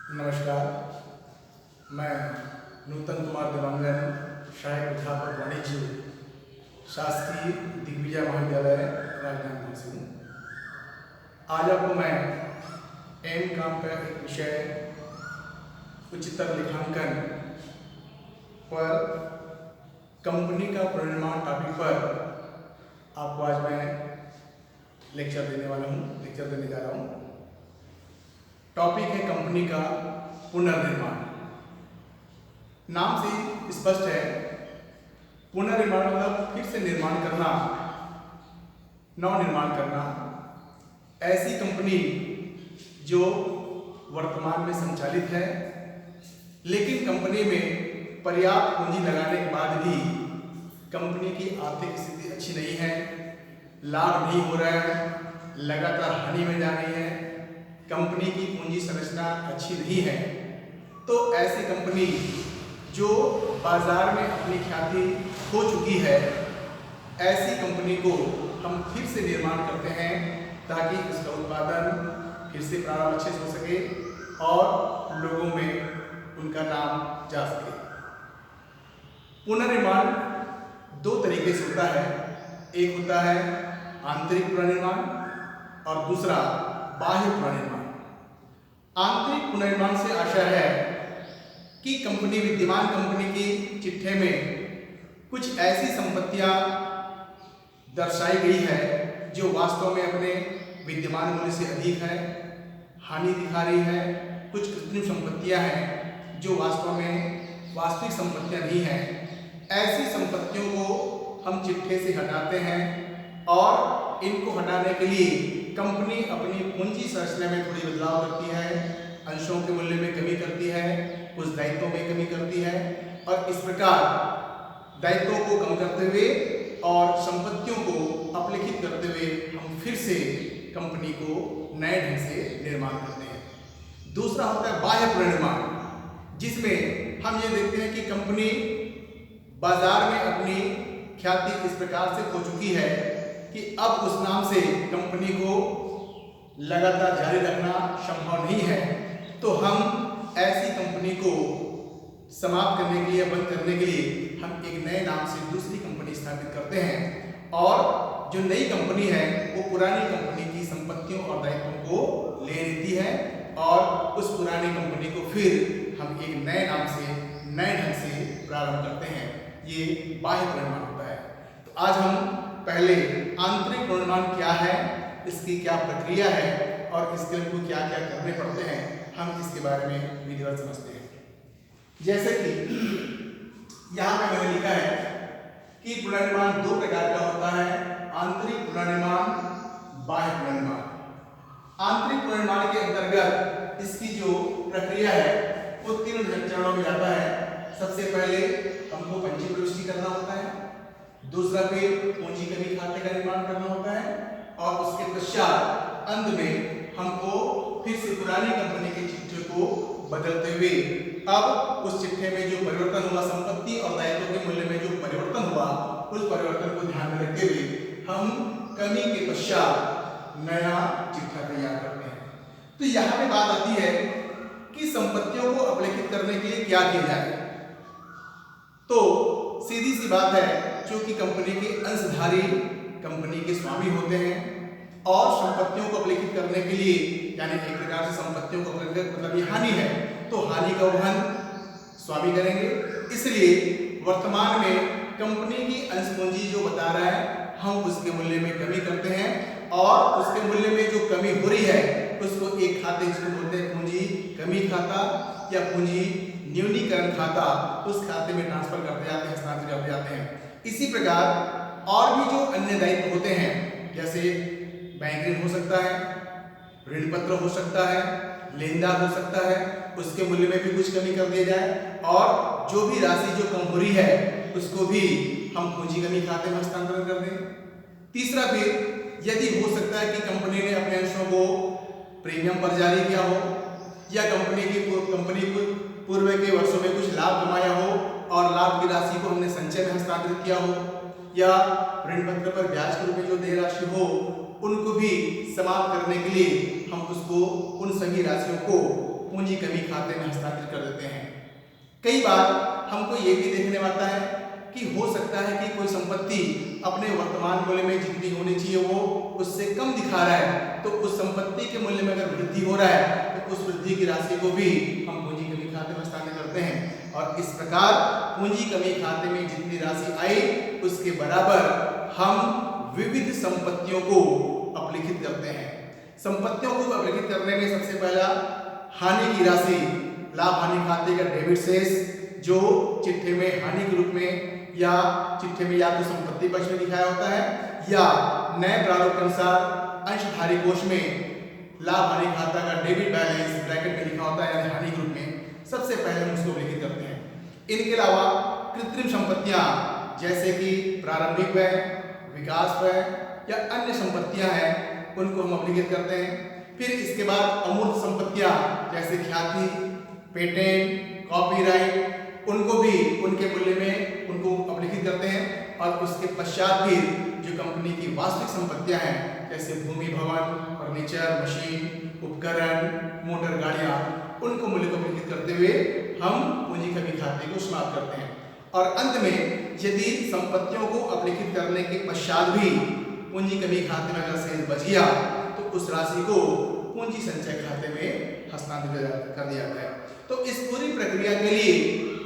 नमस्कार, मैं नूतन कुमार देवांगन, सहायक अध्यापक वाणिज्य, शासकीय दिग्विजय महाविद्यालय राजनांदगांव से हूँ। आज आपको मैं एम.कॉम का एक विषय उच्चतर लेखांकन पर कंपनी का पुनर्निर्माण टॉपिक पर आपको आज मैं लेक्चर देने जा रहा हूँ। टॉपिक है कंपनी का पुनर्निर्माण। नाम से स्पष्ट है, पुनर्निर्माण मतलब फिर से निर्माण करना, नवनिर्माण करना। ऐसी कंपनी जो वर्तमान में संचालित है, लेकिन कंपनी में पर्याप्त पूंजी लगाने के बाद भी कंपनी की आर्थिक स्थिति अच्छी नहीं है, लाभ नहीं हो रहा है, लगातार हानि में जा रही है, कंपनी की पूंजी संरचना अच्छी नहीं है, तो ऐसी कंपनी जो बाजार में अपनी ख्याति खो चुकी है, ऐसी कंपनी को हम फिर से निर्माण करते हैं ताकि उसका उत्पादन फिर से प्रारंभ अच्छे से हो सके और लोगों में उनका नाम जा सके। पुनर्निर्माण दो तरीके से होता है, एक होता है आंतरिक पुनर्निर्माण और दूसरा बाह्य पुनर्निर्माण। आंतरिक पुनर्निर्माण से आशा है कि विद्यमान कंपनी की चिट्ठे में कुछ ऐसी संपत्तियां दर्शाई गई है जो वास्तव में अपने विद्यमान मूल्य से अधिक है, हानि दिखा रही है। कुछ कृत्रिम संपत्तियां हैं जो वास्तव में वास्तविक संपत्तियां नहीं हैं। ऐसी संपत्तियों को हम चिट्ठे से हटाते हैं और इनको हटाने के लिए कंपनी अपनी पूंजी संरचना में थोड़ी बदलाव करती है, अंशों के मूल्य में कमी करती है, कुछ दायित्वों में कमी करती है और इस प्रकार दायित्वों को कम करते हुए और संपत्तियों को अपलिखित करते हुए हम फिर से कंपनी को नए ढंग से निर्माण करते हैं। दूसरा होता है बाह्य पुनर्निर्माण, जिसमें हम ये देखते हैं कि कंपनी बाजार में अपनी ख्याति इस प्रकार से खो चुकी है कि अब उस नाम से कंपनी को लगातार जारी रखना संभव नहीं है, तो हम ऐसी कंपनी को समाप्त करने के लिए, बंद करने के लिए हम एक नए नाम से दूसरी कंपनी स्थापित करते हैं और जो नई कंपनी है वो पुरानी कंपनी की संपत्तियों और दायित्वों को ले लेती है और उस पुरानी कंपनी को फिर हम एक नए नाम से, नए ढंग से प्रारंभ करते हैं। ये बाह्य पुनर्निर्माण होता है। तो आज हम पहले आंतरिक पुनर्निर्माण क्या है, इसकी क्या प्रक्रिया है और इसके लिए क्या क्या करने पड़ते हैं, हम इसके बारे में विधिवत समझते हैं। जैसे कि यहाँ पे मैंने लिखा है कि पुनर्निर्माण दो प्रकार का होता है, आंतरिक पुनर्निर्माण, बाह्य पुनर्निर्माण। आंतरिक पुनर्निर्माण के अंतर्गत इसकी जो प्रक्रिया है वो तीन चरणों में जाता है। सबसे पहले हमको पंजी प्रविष्टि करना होता है, दूसरा फिर पूंजी कमी खाते का निर्माण करना होता है और उसके पश्चात अंत में हमको फिर से पुरानी कंपनी के चिट्ठे को बदलते हुए अब उस चिट्ठे में जो परिवर्तन हुआ, संपत्ति और दायित्व के मूल्य में जो परिवर्तन हुआ, उस परिवर्तन को ध्यान में रखते हुए हम कमी के पश्चात नया चिट्ठा तैयार करते हैं। तो यहाँ पे बात आती है कि संपत्तियों को अपलेखित करने के लिए क्या किया जाए। तो सीधी सी बात है, क्योंकि कंपनी के अंशधारी कंपनी के स्वामी होते हैं और संपत्तियों को अपलिखित करने के लिए, यानी एक प्रकार से संपत्तियों को मतलब ये हानि है, तो हानि का वहन स्वामी करेंगे। इसलिए वर्तमान में कंपनी की अंश पूंजी जो बता रहा है, हम उसके मूल्य में कमी करते हैं और उसके मूल्य में जो कमी हो रही है उसको एक खाते, जिसको बोलते हैं पूंजी कमी खाता या पूंजी न्यूनीकरण खाता, उस खाते में ट्रांसफर करते जाते हैं, हस्तांतरित करते जाते हैं। इसी प्रकार और भी जो अन्य दायित्व होते हैं, जैसे बैंक ऋण हो सकता है, ऋण पत्र हो सकता है, लेनदार हो सकता है, उसके मूल्य में भी कुछ कमी कर दिया जाए और जो भी राशि जो कम हो रही है उसको भी हम पूंजी कमी खाते में हस्तांतरण कर दें। तीसरा फिर यदि हो सकता है कि कंपनी ने अपने अंशों को प्रीमियम पर जारी किया हो या कंपनी को पूर्व के वर्षों में कुछ लाभ कमाया हो और लाभ की राशि को हमने संचय में हस्तांतरित किया हो या ऋण पत्र पर ब्याज के रूप में जो देय राशि हो उनको भी समाप्त करने के लिए हम उसको उन सभी राशियों को पूंजी कमी खाते में हस्तांतरित कर देते हैं। कई बार हमको ये भी देखने में आता है कि हो सकता है कि कोई संपत्ति अपने वर्तमान मूल्य में जितनी होनी चाहिए वो उससे कम दिखा रहा है, तो उस संपत्ति के मूल्य में अगर वृद्धि हो रहा है तो उस वृद्धि की राशि को भी हम पूंजी कमी खाते में हस्तांतरित करते हैं। और इस प्रकार पूंजी कमी खाते में जितनी राशि आई उसके बराबर हम विविध संपत्तियों को अपलिखित करते हैं। संपत्तियों को अपलिखित करने में सबसे पहला हानि की राशि, लाभ हानि खाते का डेबिट शेष, जो चिट्ठे में हानि के रूप में या चिट्ठे में या तो संपत्ति पक्ष में दिखाया होता है या नए प्रारूप के अनुसार अंशधारी कोष में लाभ हानि खाता का डेबिट बैलेंस ब्रैकेट में लिखा होता है, यानी हानि के रूप में सबसे पहले हम उसको अपलिखित करते हैं। इनके अलावा कृत्रिम संपत्तियां जैसे कि प्रारंभिक व्यय, विकास व्यय या अन्य संपत्तियां हैं उनको हम अपलिखित करते हैं। फिर इसके बाद अमूर्त संपत्तियां जैसे ख्याति, पेटेंट, कॉपीराइट, उनको भी उनके मूल्य में उनको अपलिखित करते हैं। और उसके पश्चात भी जो कंपनी की वास्तविक संपत्तियां हैं जैसे भूमि, भवन, फर्नीचर, मशीन, उपकरण, मोटर गाड़ियां, उनको मूल्य को अपलिखित करते हुए हम पूंजी कमी खाते को समाप्त करते हैं। और अंत में यदि संपत्तियों को अपलिखित करने के पश्चात भी पूंजी कमी खाते में अगर शेष बच गया तो उस राशि को पूंजी संचय खाते में हस्तांतरित कर दिया जाता है। तो इस पूरी प्रक्रिया के लिए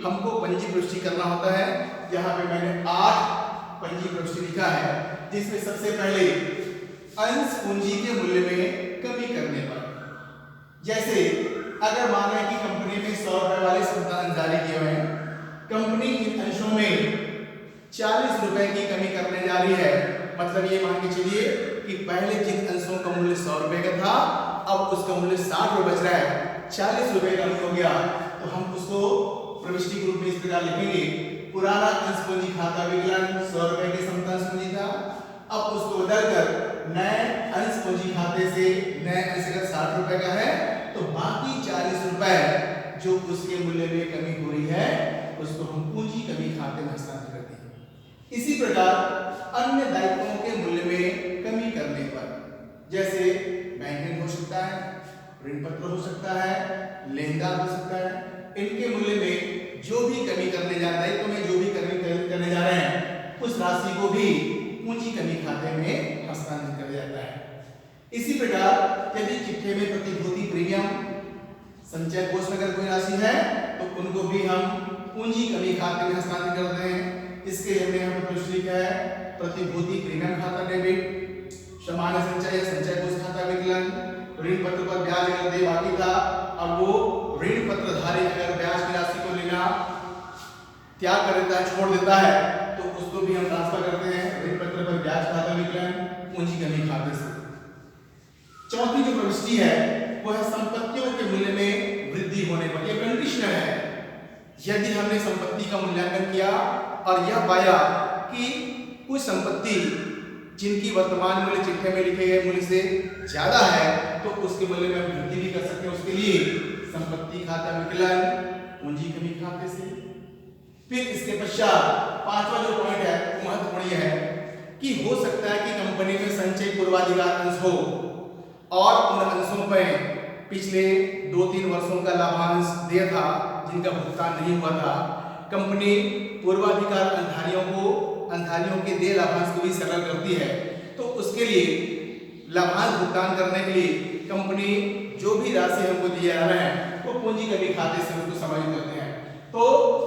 हमको पंजी प्रविष्टि करना होता है। यहाँ पे मैंने 8 पंजी प्रविष्टि लिखा है, जिसमें सबसे पहले अंश पूंजी के मूल्य में कमी करने पर, जैसे अगर माने कि कंपनी में 100 रुपए वाले अंश जारी किए हुए हैं, कंपनी इन अंशों में 40 रुपए की कमी करने जा रही है। मतलब ये मान के चलिए कि पहले जिन अंशों का मूल्य 100 रुपए का था अब उसका मूल्य 60 रुपए बच रहा है, 40 रुपए कम हो गया। तो हम उसको प्रविष्टि के रूप में इस प्रकार लिखेंगे, पुराना अंश पूंजी खाता विकलन 100 रुपए के समता अंश पूंजी था, अब उसको बदलकर नए अंश पूंजी खाते से नए अंश का 60 रुपए का है, तो बाकी 40 रुपए जो उसके मूल्य में कमी हो रही है उसको हम पूंजी कमी खाते में हस्तांतरित करते हैं। इसी प्रकार अन्य दायित्वों के मूल्य में कमी करने पर, जैसे बैंक ऋण हो सकता है, ऋण पत्र हो सकता है, लेनदार हो सकता है, इनके मूल्य में जो भी कमी करने जा रहे हैं, तो में जो भी कमी करने जा रहे हैं उस राशि को भी पूंजी कमी खाते में हस्तांतरित कर दिया जाता है। इसी प्रकार यदि चिट्ठे में प्रतिभूति प्रीमियम संचय कोष में अगर कोई राशि है तो उनको भी हम पूंजी कमी खाते में हस्तांतरित करते हैं। इसके लिए हमने यहाँ पर प्रश्न लिखा है, प्रतिभूति प्रीमियम खाता डेबिट, सामान्य संचय या संचय कोष खाता विकलन, ऋण पत्र पर ब्याज अगर दे बाकी था और वो ऋण पत्रधारी अगर ब्याज की राशि को लेना त्याग कर देता है, छोड़ देता है, तो उसको भी हम ट्रांसफर करते हैं ऋण पत्र पर ब्याज खाता विकलन पूंजी कमी खाते से। चौथी जो प्रविष्टि है वो है संपत्तियों के मूल्य में वृद्धि होने पर। यह कंडीशनल है। यदि हमने संपत्ति का मूल्यांकन किया और यह पाया कि कुछ संपत्ति जिनकी वर्तमान मूल्य चिट्ठे में लिखे गए मूल्य से ज्यादा है तो उसके मूल्य में हम वृद्धि भी कर सकते हैं। उसके लिए संपत्ति खाता विकलन पूंजी कमी खाते से। फिर इसके पश्चात पांचवा जो पॉइंट है वो महत्वपूर्ण है कि हो सकता है कि कंपनी में संचय पूर्वाधिकार अंश हो और उन अंशों पर पिछले 2-3 वर्षों का लाभांश दिया था जिनका भुगतान नहीं हुआ था। कंपनी पूर्वाधिकार अंशधारियों के देय लाभांश को भी सरल करती है, तो उसके लिए लाभांश भुगतान करने के लिए कंपनी जो भी राशि हमको दिया जा रहा है वो पूंजी कमी खाते से उसको समायोजित करते हैं। तो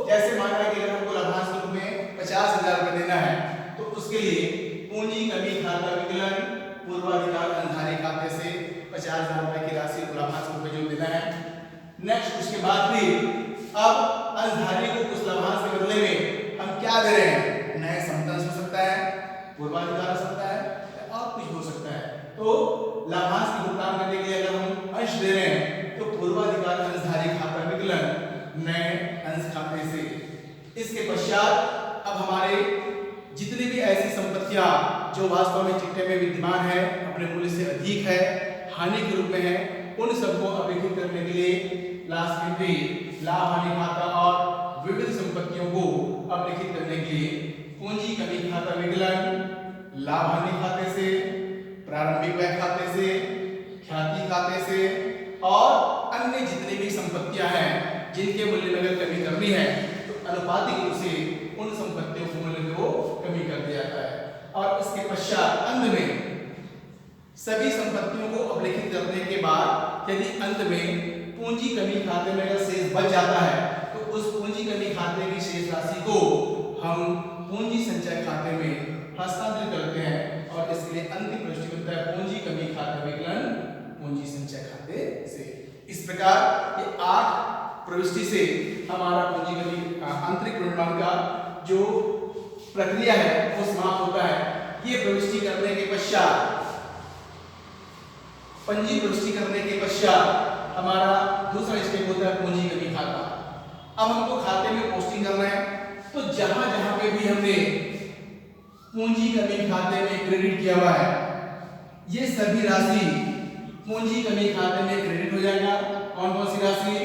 जैसे मान रहा है कि अगर हमको लाभांश के रूप में 50,000 रुपए देना है तो उसके लिए पूंजी कमी खाता विकलन पूर्वाधिकार अंशधारी खाते से 50,000 रुपए की राशि को लाभांश के रूप में जो देना है। नेक्स्ट उसके बाद भी अब अंशधारी को कुछ लाभांश के बदले में हम क्या दे रहे हैं, नए समतंश हो सकता है, पूर्वाधिकार हो सकता है और कुछ हो सकता है। तो लाभांश के भुगतान करने के लिए अगर हम अंश दे रहे हैं तो पूर्वाधिकार अंशधारी खाता विकलन नए अंश खाते से। इसके पश्चात अब हमारे जितनी भी ऐसी संपत्तियां जो वास्तव में चिट्ठे में विद्यमान है, अपने मूल्य से अधिक है, हानि के रूप में है, उन सबको अपलिखित करने के लिए लास्ट एंट्री लाभ हानि खाता और विविध संपत्तियों को अपलिखित करने के लिए पूंजी कमी खाता विकलन लाभ हानि खाते से, प्रारंभिक व्यय खाते से, ख्याति खाते से और अन्य जितने भी संपत्तियां हैं जिनके मूल्य में अगर कमी करनी है तो आनुपातिक रूप से उन संपत्तियों के मूल्य को कमी कर दिया जाता है। और इसके पश्चात अंत में सभी संपत्तियों को अवलेखित करने के बाद यदि अंत में पूंजी कमी खाते में अगर शेष बच जाता है तो उस पूंजी कमी खाते की शेष राशि को हम पूंजी संचय खाते में हस्तांतरित करते हैं और इसके लिए अंतिम प्रविष्टि होता है पूंजी कमी खाता विकलन पूंजी संचय खाते से। इस प्रकार ये 8 प्रविष्टि से हमारा पूंजी कमी आंतरिक पुनर्निर्माण का जो प्रक्रिया है वो समाप्त होता है। ये प्रविष्टि करने के पश्चात पंजी प्रविष्टि करने के पश्चात हमारा दूसरा स्टेप होता है पूंजी कमी खाता। अब हमको खाते में पोस्टिंग करना है तो जहां जहां पे भी हमने पूंजी कमी खाते में क्रेडिट किया हुआ है ये सभी राशि पूंजी कमी खाते में क्रेडिट हो जाएगा। कौन कौन सी राशि?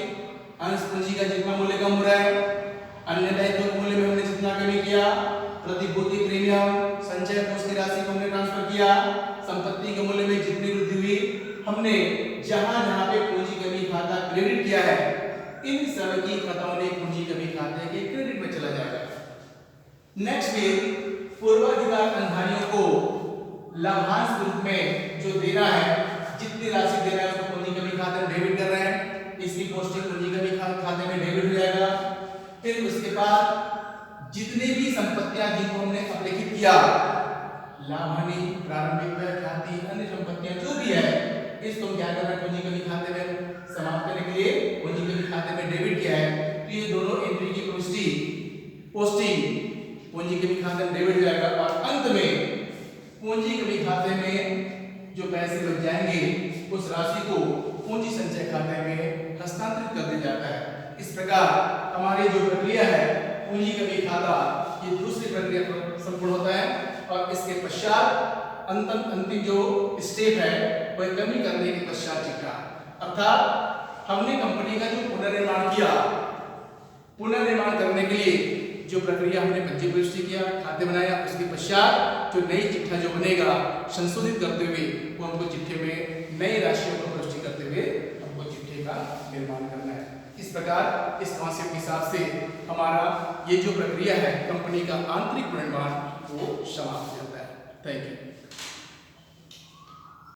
अंश पूंजी का जितना मूल्य कम हो रहा है, अन्य दायित्व मूल्य में हमने जितना कमी किया, प्रतिभूति प्रीमियम संचय कोष की राशि को हमने ट्रांसफर किया, संपत्ति के मूल्य में जितनी वृद्धि हुई हमने जहां जहां पे पूंजी कमी खाता क्रेडिट किया है इन सब की खतौनी पूंजी कमी खाते के क्रेडिट में चला जाएगा। नेक्स्ट में पूर्वाधिकार अंधारियों को लाभांश के रूप में जो देना है जितनी राशि देना है उसको पूंजी कमी खाते में डेबिट कर रहे हैं, इसकी पोस्टिंग पूंजी कमी खाते में डेबिट हो जाएगा। फिर उसके बाद जितनी भी संपत्तियां जिनको हमने अवलेखित किया लाभ हानि प्रारंभिक व्यय ख्याति अन्य संपत्तियां जो भी है इसको क्या करना है पूंजी कमी खाते में समाप्त करने के लिए पूंजी कमी खाते में डेबिट किया है तो ये दोनों एंट्री की पुष्टि पोस्टिंग पूंजी कमी खाते में डेबिट जाएगा और अंत में पूंजी कमी खाते में जो पैसे बच जाएंगे उस राशि को पूंजी संचय खाते में हस्तांतरित कर दिया जाता है। इस प्रकार हमारी जो प्रक्रिया है पूंजी कमी खाता ये दूसरी प्रक्रिया संपूर्ण होता है और इसके पश्चात अंतिम जो स्टेप है वह कमी करने के पश्चात चिट्ठा अर्थात हमने कंपनी का जो पुनर्निर्माण किया, पुनर्निर्माण करने के लिए जो प्रक्रिया हमने पंजी प्रविष्टि किया खाते बनाया उसके पश्चात जो नई चिट्ठा जो बनेगा संशोधित करते हुए वो हमको चिट्ठे में नई राशियों को प्रविष्टि करते हुए हमको चिट्ठे का निर्माण करना है। इस प्रकार इस कॉन्सेप्ट के हिसाब से हमारा ये जो प्रक्रिया है कंपनी का आंतरिक पुनर्निर्माण वो समाप्त हो जाता है। Thank you.